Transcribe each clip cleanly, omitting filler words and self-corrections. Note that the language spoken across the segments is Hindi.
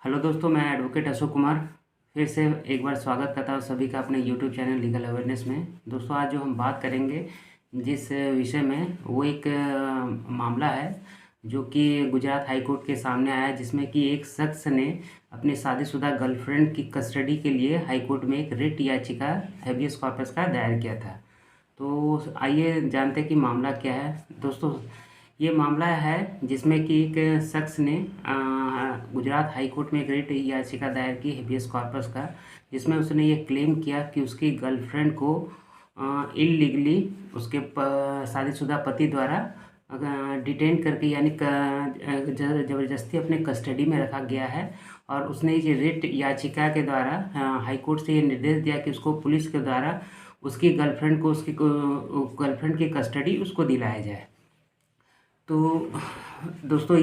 हेलो दोस्तों, मैं एडवोकेट अशोक कुमार फिर से एक बार स्वागत करता हूँ सभी का अपने यूट्यूब चैनल लीगल अवेयरनेस में। दोस्तों, आज जो हम बात करेंगे जिस विषय में वो एक मामला है जो कि गुजरात हाई कोर्ट के सामने आया है, जिसमें कि एक शख्स ने अपनी शादीशुदा गर्लफ्रेंड की कस्टडी के लिए हाई कोर्ट में एक रिट याचिका हैबियस कॉर्पस का दायर किया था। तो आइए जानते हैं कि मामला क्या है। दोस्तों, ये मामला है जिसमें कि एक शख्स ने गुजरात हाई कोर्ट में एक रिट याचिका दायर की हेबियस कॉर्पस का, जिसमें उसने ये क्लेम किया कि उसकी गर्लफ्रेंड को इलीगली उसके शादीशुदा पति द्वारा डिटेन करके यानी ज़बरदस्ती अपने कस्टडी में रखा गया है। और उसने ये रिट याचिका के द्वारा हाई कोर्ट से ये निर्देश दिया कि उसको पुलिस के द्वारा उसकी गर्लफ्रेंड को उसकी गर्लफ्रेंड की कस्टडी उसको दिलाया जाए। तो दोस्तों,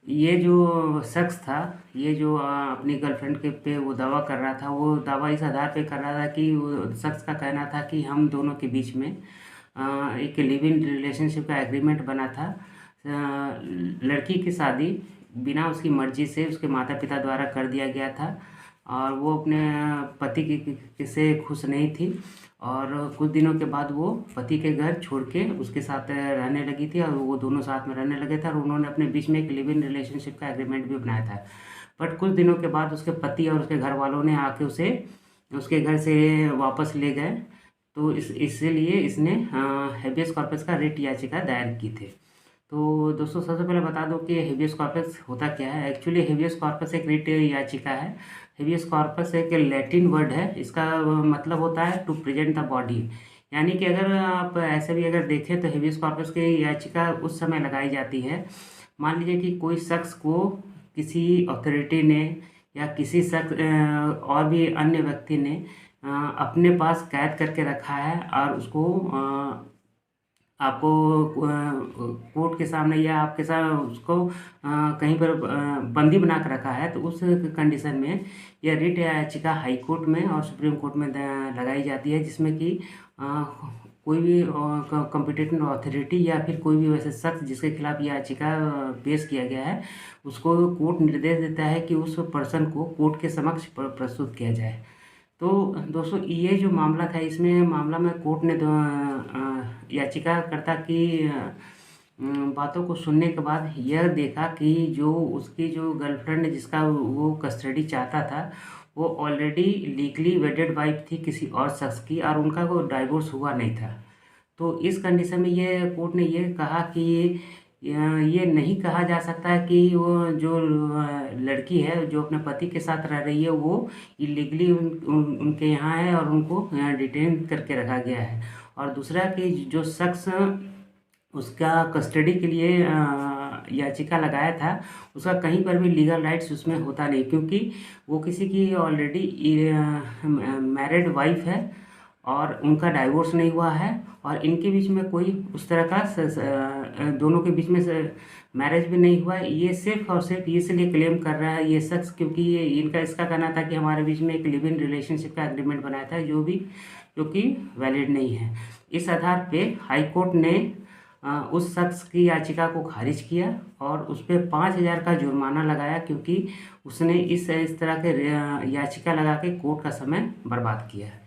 ये जो शख्स था, ये जो अपनी गर्लफ्रेंड के पे वो दावा कर रहा था, वो दावा इस आधार पे कर रहा था कि वो शख्स का कहना था कि हम दोनों के बीच में एक लिव इन रिलेशनशिप का एग्रीमेंट बना था। लड़की की शादी बिना उसकी मर्जी से उसके माता पिता द्वारा कर दिया गया था और वो अपने पति की से खुश नहीं थी। और कुछ दिनों के बाद वो पति के घर छोड़ के उसके साथ रहने लगी थी और वो दोनों साथ में रहने लगे थे और उन्होंने अपने बीच में एक लिव इन रिलेशनशिप का एग्रीमेंट भी बनाया था। बट कुछ दिनों के बाद उसके पति और उसके घर वालों ने आके उसे उसके घर से वापस ले गए। तो इसीलिए इसने हेबियस कॉर्पस का रिट याचिका दायर की थी। तो दोस्तों, सबसे पहले बता दो कि हेबियस कॉर्पस होता क्या है। एक्चुअली हेबियस कॉर्पस एक रिट याचिका है। हेबियस कॉर्पस एक लैटिन वर्ड है। इसका मतलब होता है टू प्रेजेंट द बॉडी। यानी कि अगर आप ऐसे भी अगर देखें तो हेबियस कॉर्पस की याचिका उस समय लगाई जाती है, मान लीजिए कि कोई शख्स को किसी अथॉरिटी ने या किसी शख्स और भी अन्य व्यक्ति ने अपने पास कैद करके रखा है और उसको आपको कोर्ट के सामने या आपके साथ उसको कहीं पर बंदी बना कर रखा है, तो उस कंडीशन में यह रिट याचिका हाई कोर्ट में और सुप्रीम कोर्ट में लगाई जाती है, जिसमें कि कोई भी कॉम्पिटेंट अथॉरिटी या फिर कोई भी वैसे शख्स जिसके खिलाफ याचिका पेश किया गया है, उसको कोर्ट निर्देश देता है कि उस पर्सन को कोर्ट के समक्ष प्रस्तुत किया जाए। तो दोस्तों, ये जो मामला था, इसमें मामला में कोर्ट ने याचिकाकर्ता की बातों को सुनने के बाद यह देखा कि जो उसकी जो गर्लफ्रेंड जिसका वो कस्टडी चाहता था, वो ऑलरेडी लीगली वेडेड वाइफ थी किसी और शख्स की और उनका वो डाइवोर्स हुआ नहीं था। तो इस कंडीशन में ये कोर्ट ने ये कहा कि ये नहीं कहा जा सकता है कि वो जो लड़की है जो अपने पति के साथ रह रही है वो इलीगली उनके यहाँ है और उनको डिटेन करके रखा गया है। और दूसरा कि जो शख्स उसका कस्टडी के लिए याचिका लगाया था, उसका कहीं पर भी लीगल राइट्स उसमें होता नहीं, क्योंकि वो किसी की ऑलरेडी मैरिड वाइफ है और उनका डाइवोर्स नहीं हुआ है और इनके बीच में कोई उस तरह का दोनों के बीच में मैरिज भी नहीं हुआ है। ये सिर्फ और सिर्फ ये इसलिए क्लेम कर रहा है ये शख्स, क्योंकि ये इसका कहना था कि हमारे बीच में एक लिव इन रिलेशनशिप का एग्रीमेंट बनाया था जो कि वैलिड नहीं है। इस आधार पे हाई कोर्ट ने उस शख्स की याचिका को खारिज किया और उस पर 5,000 का जुर्माना लगाया, क्योंकि उसने इस तरह के याचिका लगा के कोर्ट का समय बर्बाद किया है।